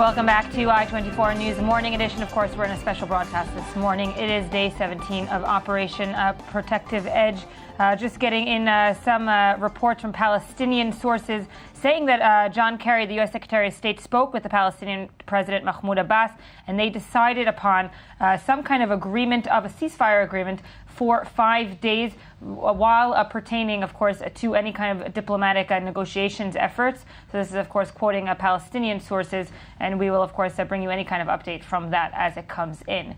Welcome back to I24 News Morning Edition. Of course, we're in a special broadcast this morning. It is day 17 of Operation Protective Edge. Just getting in some reports from Palestinian sources saying that John Kerry, the U.S. Secretary of State, spoke with the Palestinian President Mahmoud Abbas, and they decided upon some kind of agreement, of a ceasefire agreement, for 5 days, while pertaining, of course, to any kind of diplomatic negotiations efforts. So this is, of course, quoting Palestinian sources, and we will, of course, bring you any kind of update from that as it comes in.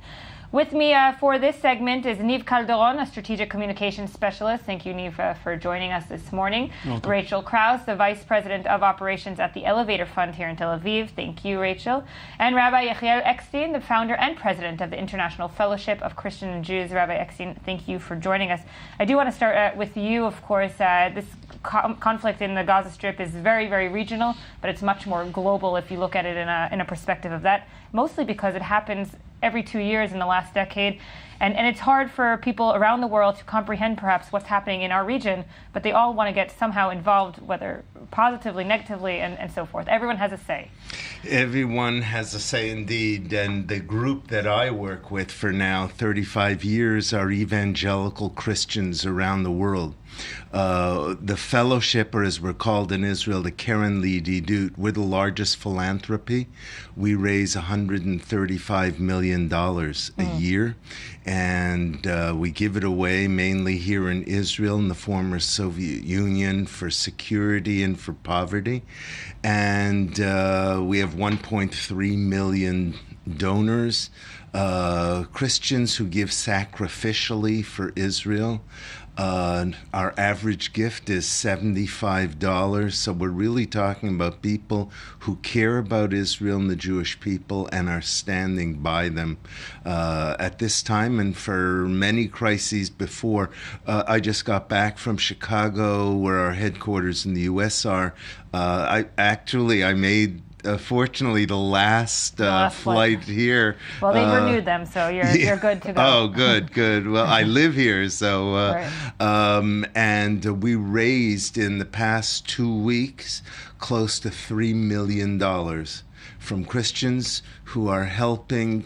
With me for this segment is Niv Calderon, a strategic communications specialist. Thank you, Niv, for joining us this morning. Welcome. Rachel Krauss, the Vice President of Operations at the Elevator Fund here in Tel Aviv. Thank you, Rachel. And Rabbi Yechiel Eckstein, the founder and president of the International Fellowship of Christian and Jews. Rabbi Eckstein, thank you for joining us. I do want to start with you, of course. This conflict in the Gaza Strip is very, very regional, but it's much more global if you look at it in a perspective of that, mostly because it happens every 2 years in the last decade. And it's hard for people around the world to comprehend perhaps what's happening in our region, but they all want to get somehow involved, whether positively, negatively, and so forth. Everyone has a say. Everyone has a say indeed, and the group that I work with for now 35 years are evangelical Christians around the world. The fellowship, or as we're called in Israel, the Keren L'Yedidut, we're the largest philanthropy. We raise $135 million a year, and we give it away mainly here in Israel and the former Soviet Union for security and for poverty. And we have 1.3 million donors, Christians who give sacrificially for Israel. Our average gift is $75, so we're really talking about people who care about Israel and the Jewish people and are standing by them at this time and for many crises before. I just got back from Chicago, where our headquarters in the U.S. are. I made fortunately the last flight here. Well, they renewed them, so you're good to go. Oh, good. Well, I live here, so right. And we raised in the past 2 weeks close to $3 million from Christians who are helping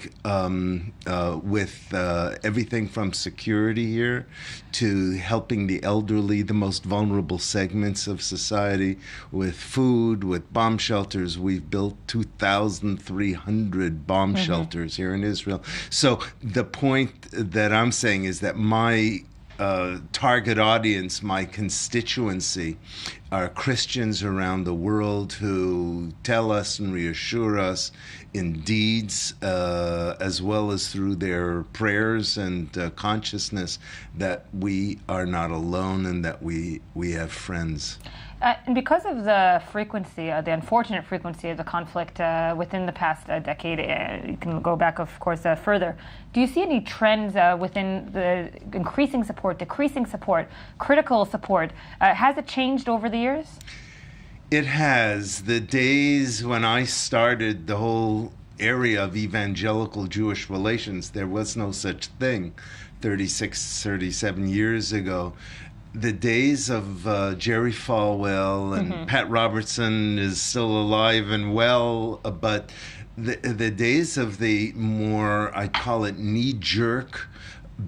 with everything from security here to helping the elderly, the most vulnerable segments of society, with food, with bomb shelters. We've built 2,300 bomb shelters here in Israel. So the point that I'm saying is that my target audience, my constituency, are Christians around the world who tell us and reassure us in deeds, as well as through their prayers and consciousness, that we are not alone and that we have friends. And because of the frequency, the unfortunate frequency of the conflict within the past decade, you can go back, of course, further. Do you see any trends within the increasing support, decreasing support, critical support? Has it changed over the years? It has. The days when I started the whole area of evangelical Jewish relations, there was no such thing 36, 37 years ago. The days of Jerry Falwell and Pat Robertson is still alive and well, but the days of the more, I call it, knee-jerk,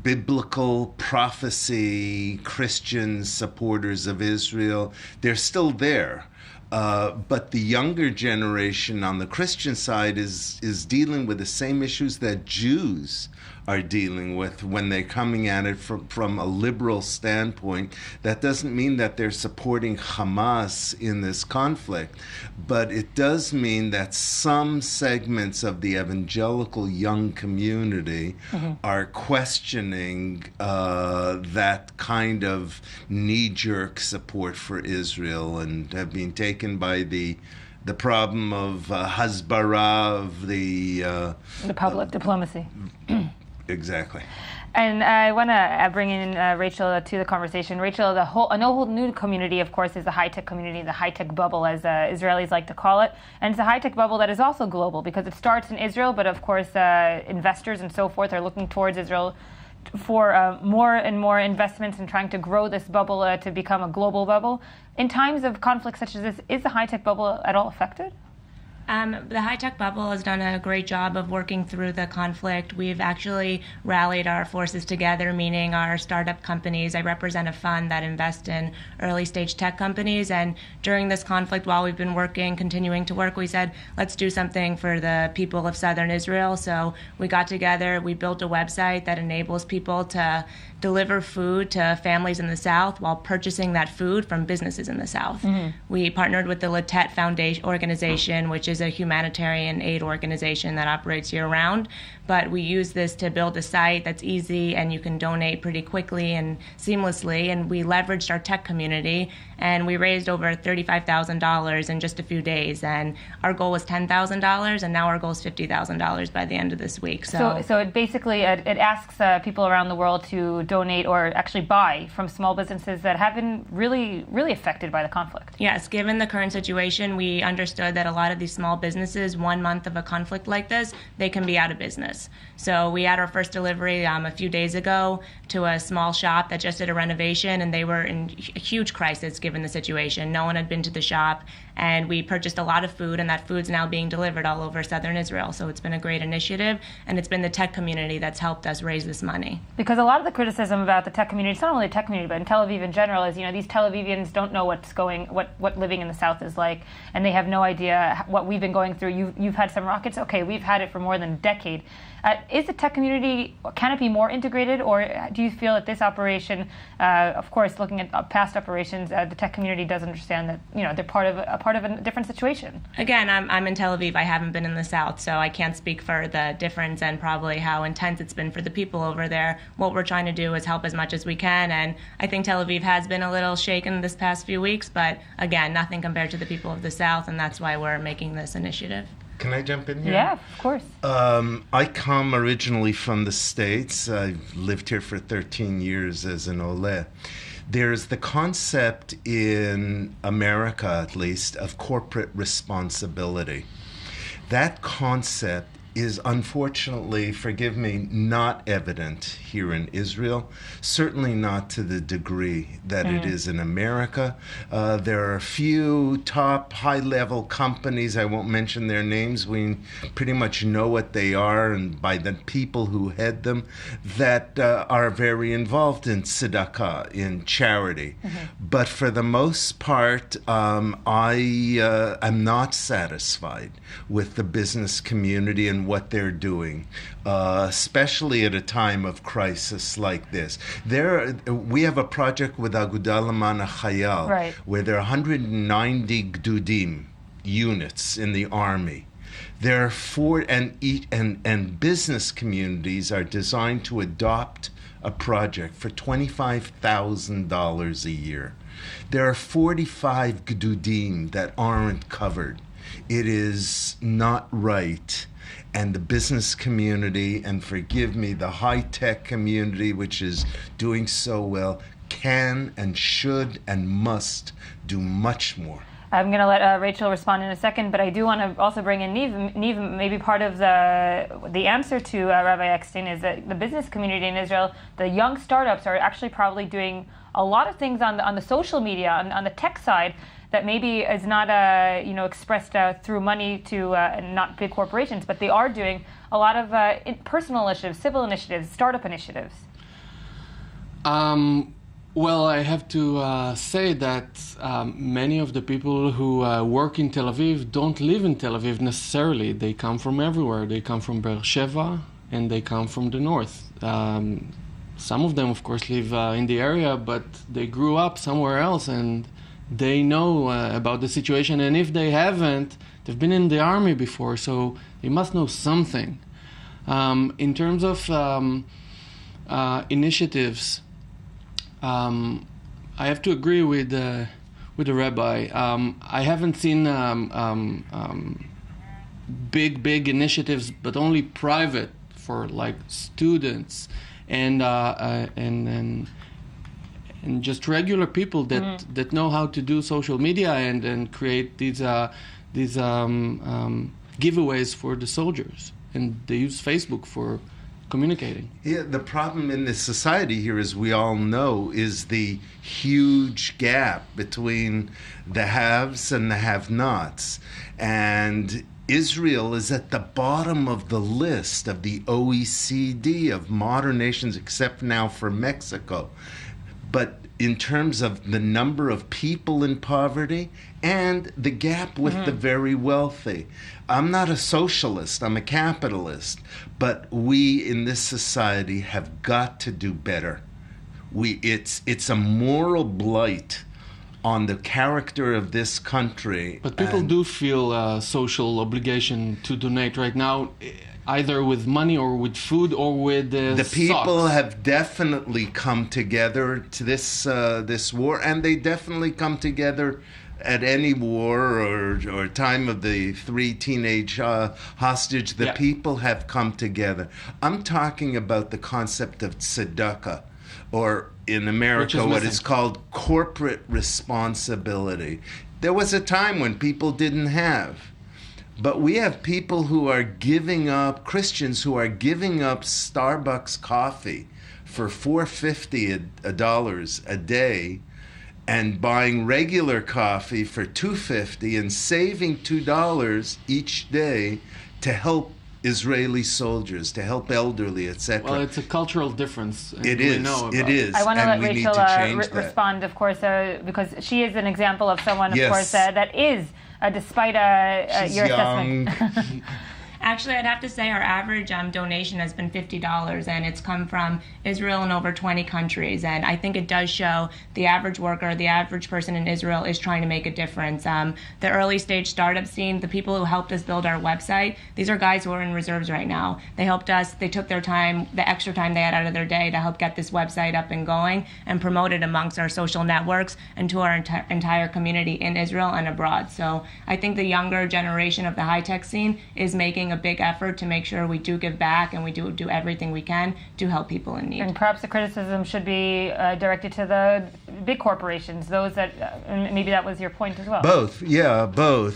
biblical prophecy Christian supporters of Israel, they're still there. But the younger generation on the Christian side is dealing with the same issues that Jews are dealing with when they're coming at it from a liberal standpoint. That doesn't mean that they're supporting Hamas in this conflict, but it does mean that some segments of the evangelical young community are questioning that kind of knee-jerk support for Israel and have been taken by the problem of Hasbara, of the public diplomacy. Exactly. And I want to bring in Rachel to the conversation. Rachel, a whole new community, of course, is the high-tech community, the high-tech bubble, as Israelis like to call it. And it's a high-tech bubble that is also global because it starts in Israel, but of course investors and so forth are looking towards Israel for more and more investments and trying to grow this bubble to become a global bubble. In times of conflict such as this, is the high-tech bubble at all affected? The high-tech bubble has done a great job of working through the conflict. We've actually rallied our forces together, meaning our startup companies. I represent a fund that invests in early-stage tech companies, and during this conflict, while we've been continuing to work, we said, let's do something for the people of southern Israel. So we got together, we built a website that enables people to deliver food to families in the South while purchasing that food from businesses in the South. We partnered with the Latet Foundation organization, which is a humanitarian aid organization that operates year-round. But we use this to build a site that's easy and you can donate pretty quickly and seamlessly. And we leveraged our tech community and we raised over $35,000 in just a few days. And our goal was $10,000 and now our goal is $50,000 by the end of this week. So it basically it asks people around the world to donate or actually buy from small businesses that have been really, really affected by the conflict. Yes, given the current situation, we understood that a lot of these small businesses, 1 month of a conflict like this, they can be out of business. So we had our first delivery a few days ago to a small shop that just did a renovation, and they were in a huge crisis given the situation. No one had been to the shop, and we purchased a lot of food, and that food's now being delivered all over southern Israel. So it's been a great initiative, and it's been the tech community that's helped us raise this money. Because a lot of the criticism about the tech community, it's not only the tech community, but in Tel Aviv in general, is these Tel Avivians don't know what living in the South is like, and they have no idea what we've been going through. You've had some rockets. Okay, we've had it for more than a decade. Is the tech community, can it be more integrated, or do you feel that this operation, of course, looking at past operations, the tech community does understand that they're part of a different situation? Again, I'm in Tel Aviv. I haven't been in the South, so I can't speak for the difference and probably how intense it's been for the people over there. What we're trying to do is help as much as we can, and I think Tel Aviv has been a little shaken this past few weeks, but again, nothing compared to the people of the South, and that's why we're making this initiative. Can I jump in here? Yeah, of course. I come originally from the States. I've lived here for 13 years as an Ole. There's the concept in America, at least, of corporate responsibility. That concept is unfortunately, forgive me, not evident here in Israel, certainly not to the degree that it is in America. There are a few top high-level companies, I won't mention their names, we pretty much know what they are and by the people who head them, that are very involved in tzedakah, in charity. But for the most part, I am not satisfied with the business community and what they're doing, especially at a time of crisis like this. We have a project with Aguda L'Man HaChayal, right, where there are 190 Gdudim units in the army. There are four, and business communities are designed to adopt a project for $25,000 a year. There are 45 Gdudim that aren't covered. It is not right. And the business community, and forgive me, the high-tech community, which is doing so well, can and should and must do much more. I'm going to let Rachel respond in a second, but I do want to also bring in Niv. Niv, maybe part of the answer to Rabbi Eckstein is that the business community in Israel, the young startups are actually probably doing a lot of things on the social media, on the tech side, that maybe is not expressed through money to not big corporations, but they are doing a lot of personal initiatives, civil initiatives, startup initiatives. Well, I have to say that many of the people who work in Tel Aviv don't live in Tel Aviv necessarily. They come from everywhere. They come from Beersheba and they come from the north. Some of them, of course, live in the area, but they grew up somewhere else and they know about the situation. And if they haven't, they've been in the army before, so they must know something. In terms of initiatives, I have to agree with the rabbi. I haven't seen big initiatives, but only private for like students and just regular people that know how to do social media and create these giveaways for the soldiers. And they use Facebook for communicating. Yeah, the problem in this society here, as we all know, is the huge gap between the haves and the have-nots. And Israel is at the bottom of the list of the OECD of modern nations, except now for Mexico. But in terms of the number of people in poverty and the gap with the very wealthy. I'm not a socialist, I'm a capitalist, but we in this society have got to do better. It's a moral blight on the character of this country. But people do feel a social obligation to donate right now, either with money or with food or with the people socks. have definitely come together to this war, and they definitely come together at any war or time of the three teenage hostage. The people have come together. I'm talking about the concept of tzedakah, or in America what is called corporate responsibility. There was a time when people didn't have. But we have people who are giving up, Christians who are giving up Starbucks coffee for $4.50 a day and buying regular coffee for $2.50 and saving $2 each day to help Israeli soldiers, to help elderly, etc. Well, it's a cultural difference. It is. I want to let Rachel respond, of course, because she is an example of someone, of course, that is, despite your assessment. Actually, I'd have to say our average donation has been $50, and it's come from Israel and over 20 countries. And I think it does show the average worker, the average person in Israel is trying to make a difference. The early stage startup scene, the people who helped us build our website, these are guys who are in reserves right now. They helped us, they took their time, the extra time they had out of their day to help get this website up and going and promote it amongst our social networks and to our entire community in Israel and abroad. So I think the younger generation of the high-tech scene is making a big effort to make sure we do give back and we do everything we can to help people in need. And perhaps the criticism should be directed to the big corporations, those that, maybe that was your point as well. Both,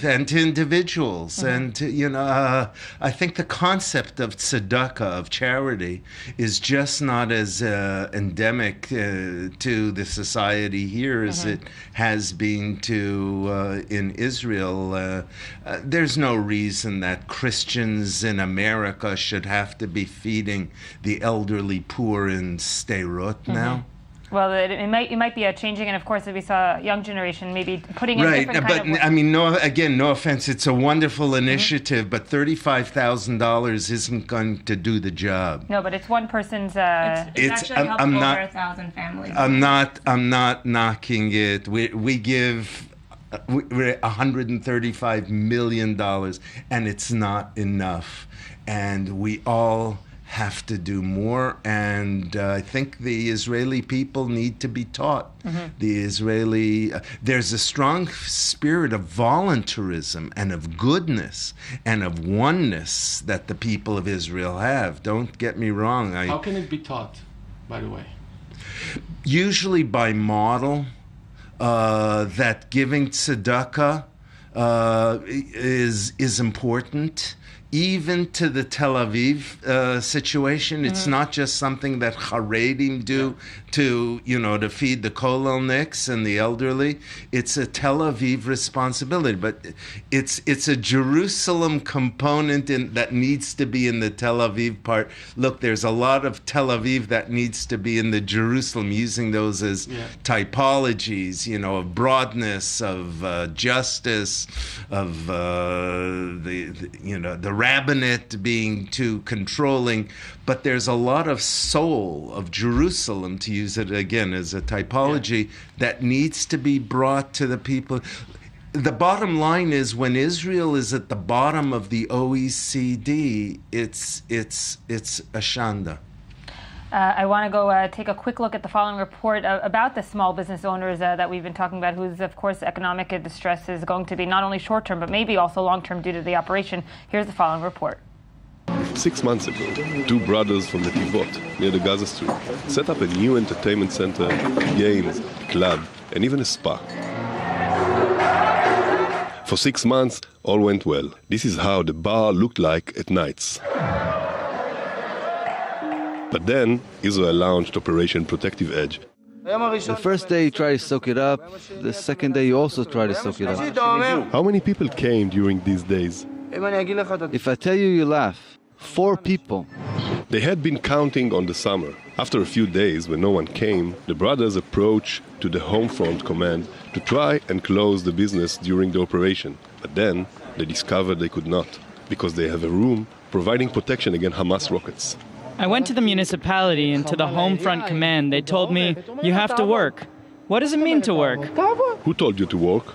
and to individuals. And, I think the concept of tzedakah, of charity, is just not as endemic to the society here as it has been to in Israel. There's no reason that Christians in America should have to be feeding the elderly poor in Sderot now. Well, it might be changing, and of course, if we saw a young generation maybe putting in different kind of work. I mean, no offense, it's a wonderful initiative, but $35,000 isn't going to do the job. No, but it's one person's. It's actually helped over 1,000 families. I'm not knocking it. We give. We're $135 million, and it's not enough. And we all have to do more, and I think the Israeli people need to be taught. There's a strong spirit of voluntarism and of goodness and of oneness that the people of Israel have. Don't get me wrong. How can it be taught, by the way? Usually by model. That giving tzedakah is important. Even to the Tel Aviv situation, it's not just something that Haredim do to feed the kolelniks and the elderly. It's a Tel Aviv responsibility, but it's a Jerusalem component that needs to be in the Tel Aviv part. Look, there's a lot of Tel Aviv that needs to be in the Jerusalem, using those as typologies, of broadness, of justice, of the rabbinate being too controlling, but there's a lot of soul of Jerusalem, to use it again as a typology, that needs to be brought to the people. The bottom line is, when Israel is at the bottom of the OECD, it's a shanda. I want to go take a quick look at the following report about the small business owners that we've been talking about, whose, of course, economic distress is going to be not only short-term, but maybe also long-term due to the operation. Here's the following report. 6 months ago, two brothers from Netivot, near the Gaza Strip, set up a new entertainment center, games, club, and even a spa. For 6 months, all went well. This is how the bar looked like at nights. But then Israel launched Operation Protective Edge. The first day you try to soak it up, the second day you also try to soak it up. How many people came during these days? If I tell you, you laugh. 4 people. They had been counting on the summer. After a few days, when no one came, the brothers approached to the home front command to try and close the business during the operation. But then they discovered they could not, because they have a room providing protection against Hamas rockets. I went to the municipality and to the home front command. They told me, you have to work. What does it mean to work? Who told you to work?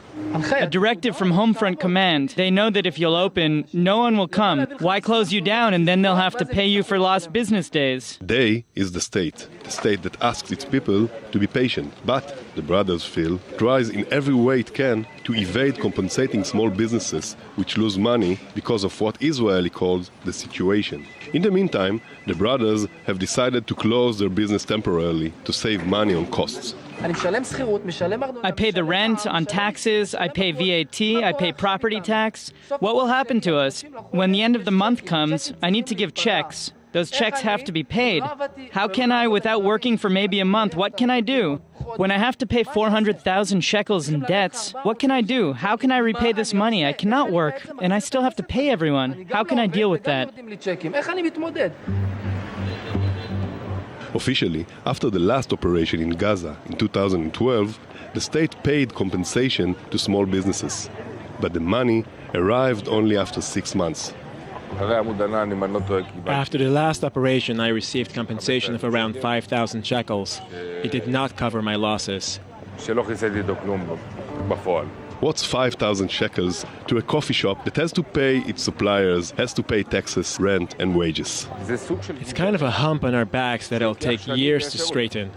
A directive from home front command. They know that if you'll open, no one will come. Why close you down and then they'll have to pay you for lost business days? They is the state that asks its people to be patient. But, the brothers feel, tries in every way it can to evade compensating small businesses which lose money because of what Israeli calls the situation. In the meantime, the brothers have decided to close their business temporarily to save money on costs. I pay the rent, on taxes, I pay VAT, I pay property tax. What will happen to us? When the end of the month comes, I need to give checks. Those checks have to be paid. How can I, without working for maybe a month, what can I do? When I have to pay 400,000 shekels in debts, what can I do? How can I repay this money? I cannot work, and I still have to pay everyone. How can I deal with that? Officially, after the last operation in Gaza in 2012, the state paid compensation to small businesses. But the money arrived only after 6 months. After the last operation, I received compensation of around 5,000 shekels. It did not cover my losses. What's 5,000 shekels to a coffee shop that has to pay its suppliers, has to pay taxes, rent and wages? It's kind of a hump on our backs that it'll take years to straighten.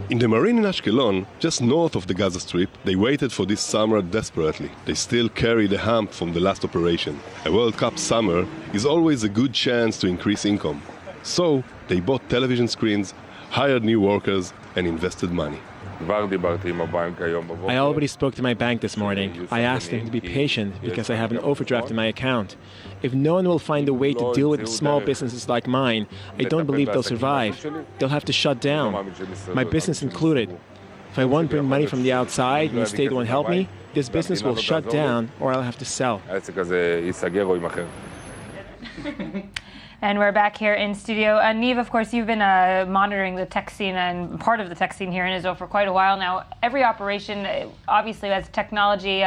In the marine in Ashkelon, just north of the Gaza Strip, they waited for this summer desperately. They still carry the hump from the last operation. A World Cup summer is always a good chance to increase income. So they bought television screens, hired new workers and invested money. I already spoke to my bank this morning. I asked them to be patient because I have an overdraft in my account. If no one will find a way to deal with small businesses like mine, I don't believe they'll survive. They'll have to shut down, my business included. If I won't bring money from the outside and the state won't help me, this business will shut down or I'll have to sell. And we're back here in studio. Niv, of course, you've been monitoring the tech scene and part of the tech scene here in Israel for quite a while now. Every operation, obviously, as technology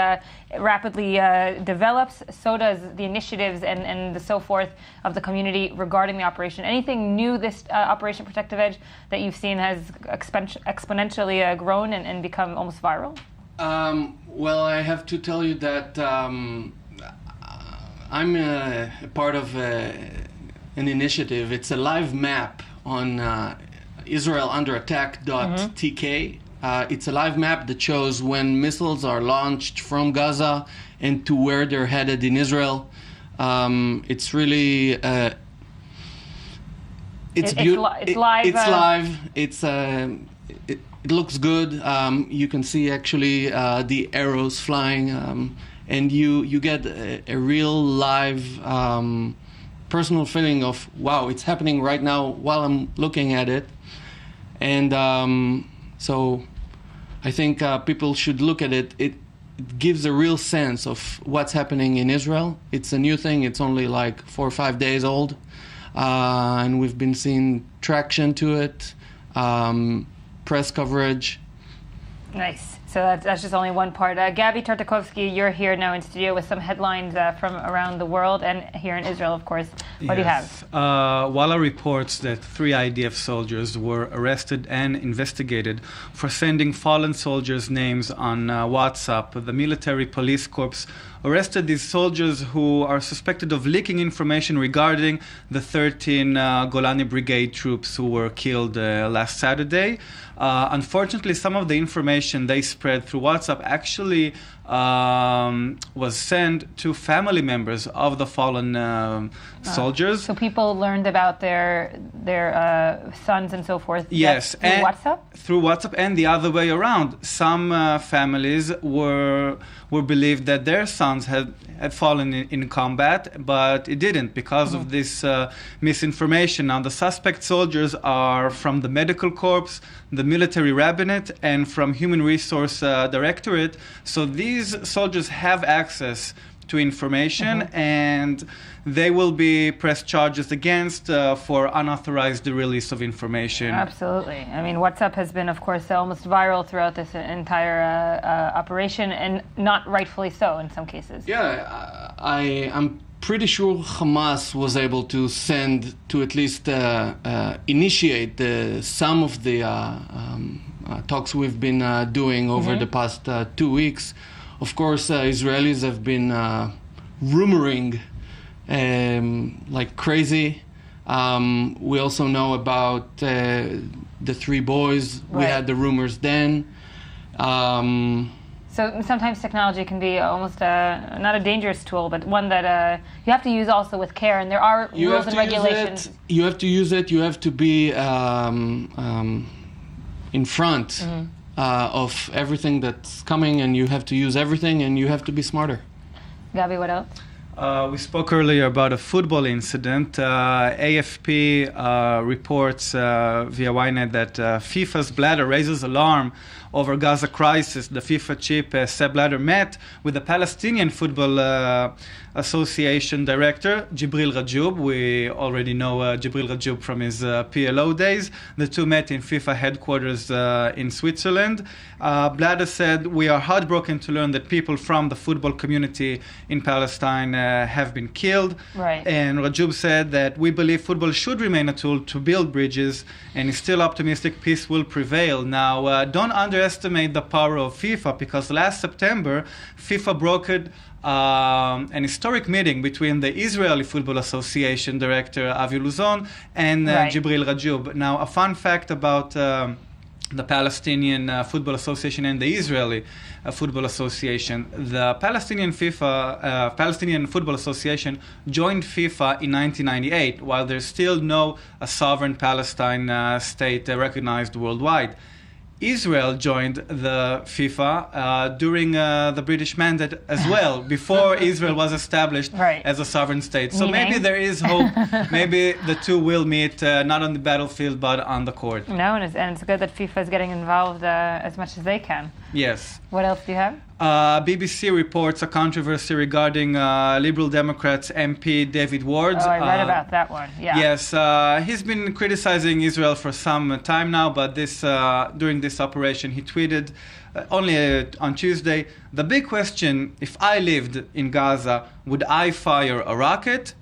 rapidly develops, so does the initiatives and the so forth of the community regarding the operation. Anything new this Operation Protective Edge that you've seen has exponentially grown and become almost viral? Well, I have to tell you that I'm a part of an initiative. It's a live map on israelunderattack.tk. It's a live map that shows when missiles are launched from Gaza and to where they're headed in Israel. It's really it's live. It's live. It looks good. You can see actually the arrows flying, and you get a real live personal feeling of, wow, it's happening right now while I'm looking at it. And so I think people should look at it. It gives a real sense of what's happening in Israel. It's a new thing. It's only like 4 or 5 days old. And we've been seeing traction to it, press coverage. Nice. So that's just only one part. Gabby Tartakovsky, you're here now in studio with some headlines from around the world and here in Israel, of course. What do you have? Walla reports that 3 IDF soldiers were arrested and investigated for sending fallen soldiers' names on WhatsApp. The military police corps arrested these soldiers who are suspected of leaking information regarding the 13 Golani Brigade troops who were killed last Saturday. Unfortunately, some of the information they spread through WhatsApp actually was sent to family members of the fallen soldiers. So people learned about their sons and so forth. Yes, through WhatsApp. Through WhatsApp, and the other way around. Some families were believed that their sons had fallen in combat, but it didn't because of this misinformation. Now, the suspect soldiers are from the medical corps, the military rabbinate, and from Human Resource Directorate. So these soldiers have access to information, and they will be pressed charges against for unauthorized release of information. Absolutely. I mean, WhatsApp has been, of course, almost viral throughout this entire operation, and not rightfully so in some cases. Yeah, I'm pretty sure Hamas was able to send, to at least initiate some of the talks we've been doing over the past 2 weeks. Of course, Israelis have been rumoring like crazy. We also know about the 3 boys. Right. We had the rumors then. So sometimes technology can be almost not a dangerous tool, but one that you have to use also with care, and there are rules and regulations. You have to use it. You have to be in front of everything that's coming, and you have to use everything, and you have to be smarter. Gabi, what else? We spoke earlier about a football incident. AFP reports via Ynet that FIFA's Blatter raises alarm over Gaza crisis. The FIFA chief, Sepp Blatter, met with the Palestinian Football Association director, Jibril Rajoub. We already know Jibril Rajoub from his PLO days. The two met in FIFA headquarters in Switzerland. Blatter said, "We are heartbroken to learn that people from the football community in Palestine have been killed." Right. And Rajoub said that we believe football should remain a tool to build bridges, and is still optimistic peace will prevail. Now, don't underestimate the power of FIFA, because last September, FIFA brokered an historic meeting between the Israeli Football Association director Avi Luzon and Jibril Rajoub. Now, a fun fact about the Palestinian Football Association and the Israeli Football Association. The Palestinian Football Association joined FIFA in 1998, while there's still no sovereign Palestine state recognized worldwide. Israel joined the FIFA during the British Mandate as well, before Israel was established as a sovereign state. So maybe there is hope. Maybe the two will meet, not on the battlefield, but on the court. No, and it's good that FIFA is getting involved as much as they can. Yes. What else do you have? BBC reports a controversy regarding Liberal Democrats MP David Ward. Oh, I read about that one. Yeah. Yes, he's been criticizing Israel for some time now, but during this operation, he tweeted only on Tuesday, "The big question: if I lived in Gaza, would I fire a rocket?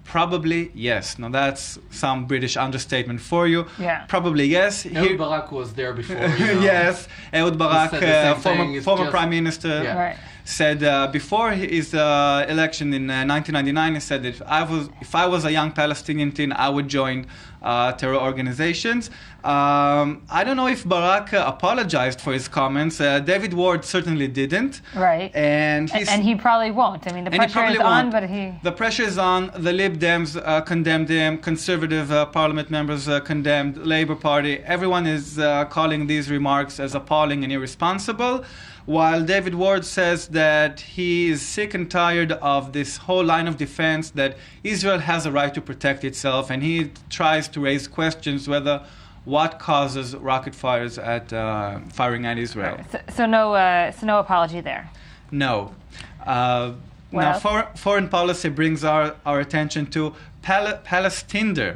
Probably yes." Now that's some British understatement for you. Yeah. Probably yes. Ehud Barak was there before. Yes, Ehud Barak, former prime minister, Right. said before his election in 1999, he said that if I was a young Palestinian teen, I would join terror organizations. I don't know if Barak apologized for his comments. David Ward certainly didn't. Right. And he probably won't. I mean, the pressure is on, but The pressure is on. The Lib Dems condemned him. Conservative parliament members condemned. Labour Party. Everyone is calling these remarks as appalling and irresponsible. While David Ward says that he is sick and tired of this whole line of defense, that Israel has a right to protect itself, and he tries to raise questions whether what causes rocket fires firing at Israel. So no apology there. No. Now, foreign policy brings our attention to Palestinder.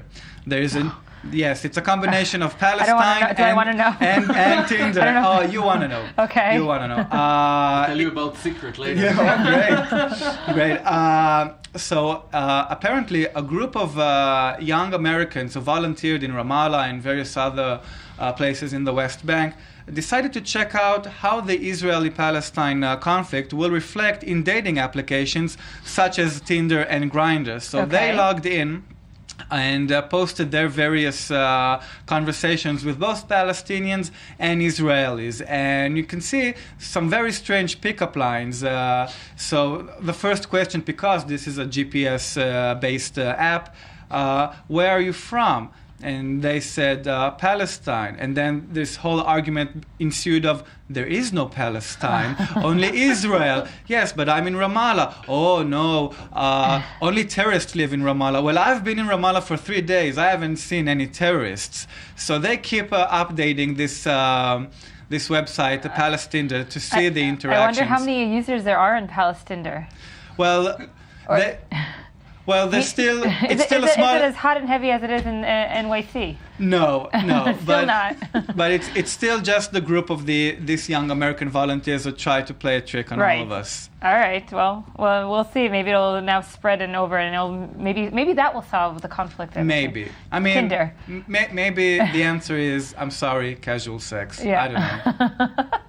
There is a Yes, it's a combination of Palestine and Tinder. Oh, you want to know. Okay. You want to know. I'll tell you about secret later. Yeah, great. So apparently a group of young Americans who volunteered in Ramallah and various other places in the West Bank decided to check out how the Israeli-Palestine conflict will reflect in dating applications such as Tinder and Grindr. So they logged in and posted their various conversations with both Palestinians and Israelis. And you can see some very strange pickup lines. So the first question, because this is a GPS-based app, where are you from? And they said Palestine. And then this whole argument ensued of, there is no Palestine, only Israel. Yes, but I'm in Ramallah. Oh, no, only terrorists live in Ramallah. Well, I've been in Ramallah for 3 days. I haven't seen any terrorists. So they keep updating this website, Palestinder, to see the interactions. I wonder how many users there are in Palestinder. Well, there's still it's still a small. Is it as hot and heavy as it is in NYC? No, still but not. but it's still just the group of these young American volunteers who try to play a trick on all of us. All right. Well, we'll see. Maybe it'll now spread and over, and maybe that will solve the conflict. Maybe. I mean, Tinder. Maybe the answer is, I'm sorry, casual sex. Yeah. I don't know.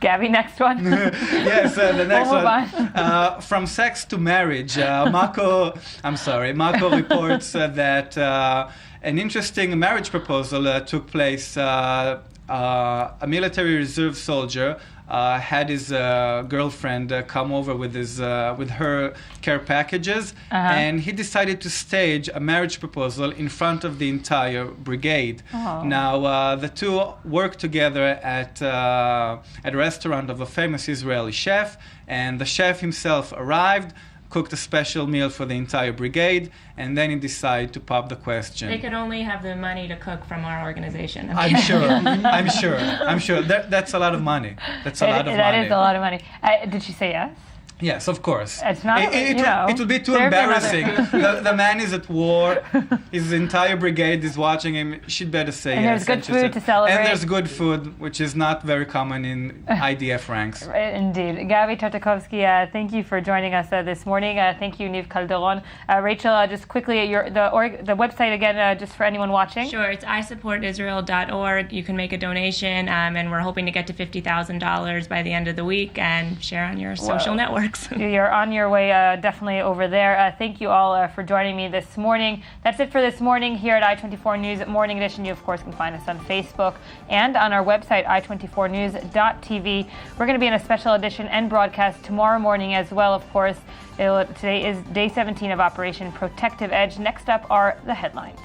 Gabby, next one. Yes, the next we'll one. From sex to marriage. Mako reports that an interesting marriage proposal took place. A military reserve soldier had his girlfriend come over with her care packages, and he decided to stage a marriage proposal in front of the entire brigade. Oh. Now, the two worked together at a restaurant of a famous Israeli chef, and the chef himself arrived, cooked a special meal for the entire brigade, and then he decided to pop the question. They could only have the money to cook from our organization. I'm sure. That's a lot of money. That is a lot of money. Did she say yes? Yes, of course. It's not. It would be too embarrassing. The man is at war. His entire brigade is watching him. She'd better say and yes. And there's good food to celebrate. And there's good food, which is not very common in IDF ranks. Indeed. Gaby Tartakovsky, thank you for joining us this morning. Thank you, Niv Calderon. Rachel, just quickly, the website again, just for anyone watching. Sure, it's isupportisrael.org. You can make a donation, and we're hoping to get to $50,000 by the end of the week and share on your social networks. You're on your way definitely over there. Thank you all for joining me this morning. That's it for this morning here at i24 News Morning Edition. You, of course, can find us on Facebook and on our website, i24news.tv. We're going to be in a special edition and broadcast tomorrow morning as well, of course. Today is day 17 of Operation Protective Edge. Next up are the headlines.